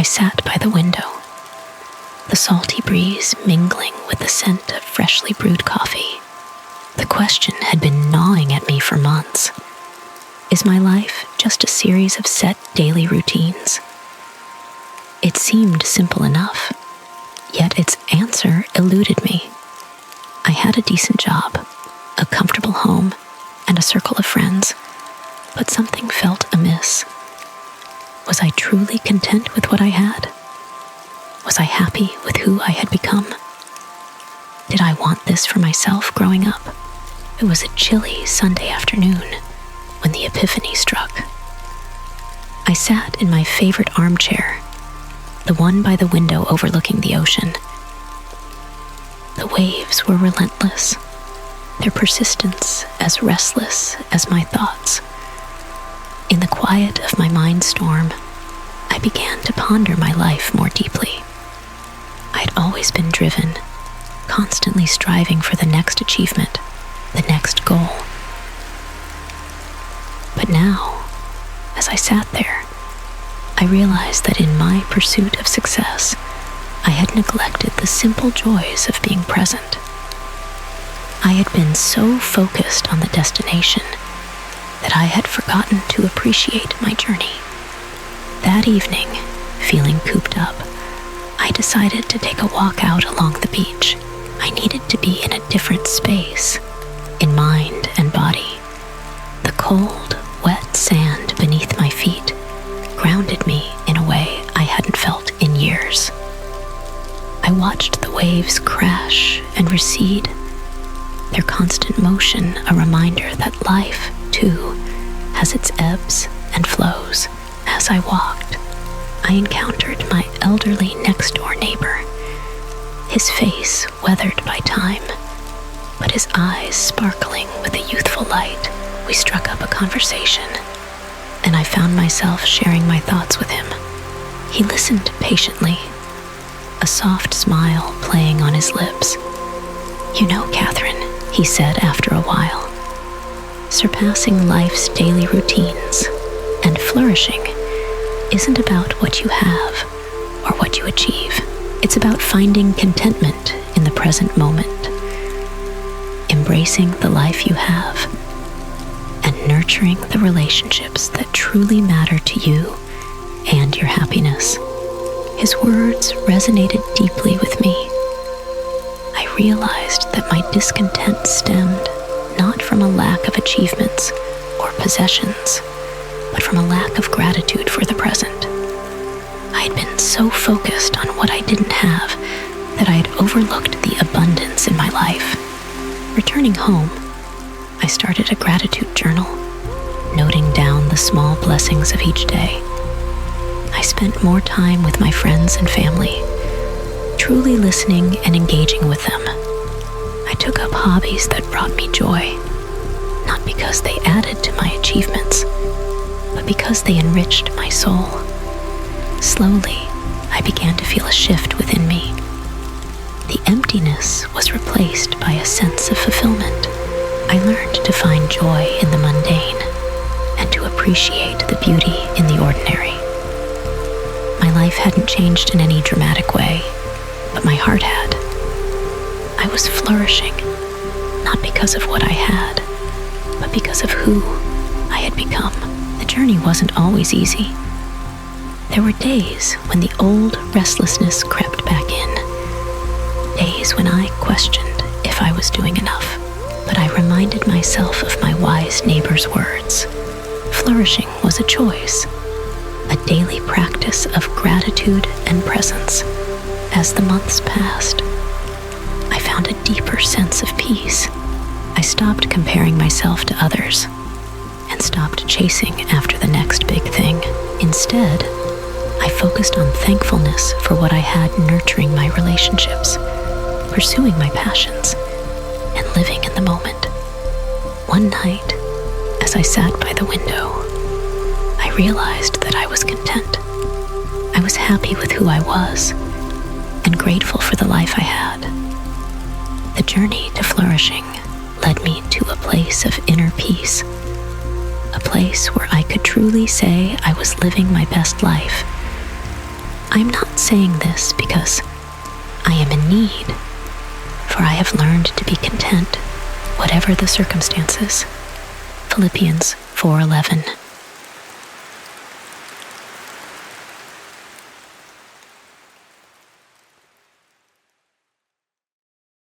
sat by the window, the salty breeze mingling with the scent of freshly brewed coffee. The question had been gnawing at me for months. Is my life just a series of set daily routines? It seemed simple enough, yet its answer eluded me. I had a decent job, a comfortable home, and a circle of friends, but something felt amiss. Was I truly content with what I had? Was I happy with who I had become? Did I want this for myself growing up? It was a chilly Sunday afternoon when the epiphany struck. I sat in my favorite armchair, the one by the window overlooking the ocean. The waves were relentless, their persistence as restless as my thoughts. In the quiet of my mind storm, I began to ponder my life more deeply. I'd always been driven, constantly striving for the next achievement, the next goal. But now, as I sat there, I realized that in my pursuit of success, I had neglected the simple joys of being present. I had been so focused on the destination that I had forgotten to appreciate my journey. That evening, feeling cooped up, I decided to take a walk out along the beach. I needed to be in a different space, in mind and body. The cold, wet sand beneath my feet grounded me in a way I hadn't felt in years. I watched the waves crash and recede, their constant motion a reminder that life, too, has its ebbs and flows. As I walked, I encountered my elderly next-door neighbor, his face weathered by time, but his eyes sparkling with a youthful light. We struck up a conversation, and I found myself sharing my thoughts with him. He listened patiently, a soft smile playing on his lips. "You know, Catherine," he said after a while, "surpassing life's daily routines and flourishing isn't about what you have or what you achieve. It's about finding contentment in the present moment, embracing the life you have, and nurturing the relationships that truly matter to you and your happiness." His words resonated deeply with me. I realized that my discontent stemmed not from a lack of achievements or possessions, but from a lack of gratitude for the present. I had been so focused on what I didn't have that I had overlooked the abundance in my life. Returning home, I started a gratitude journal, noting down the small blessings of each day. I spent more time with my friends and family, truly listening and engaging with them. I took up hobbies that brought me joy, not because they added to my achievements, but because they enriched my soul. Slowly, I began to feel a shift within me. The emptiness was replaced by a sense of fulfillment. I learned to find joy in the mundane and to appreciate the beauty in the ordinary. My life hadn't changed in any dramatic way, but my heart had. I was flourishing, not because of what I had, but because of who I had become. The journey wasn't always easy. There were days when the old restlessness crept back in, days when I questioned if I was doing enough. But I reminded myself of my wise neighbor's words. Flourishing was a choice, a daily practice of gratitude and presence. As the months passed, I found a deeper sense of peace. I stopped comparing myself to others and stopped chasing after the next big thing. Instead, I focused on thankfulness for what I had, nurturing my relationships, pursuing my passions, and living in the moment. One night, as I sat by the window, I realized that I was content. I was happy with who I was and grateful for the life I had. The journey to flourishing led me to a place of inner peace, a place where I could truly say I was living my best life. I'm not saying this because I am in need, for I have learned to be content, whatever the circumstances. Philippians 4:11.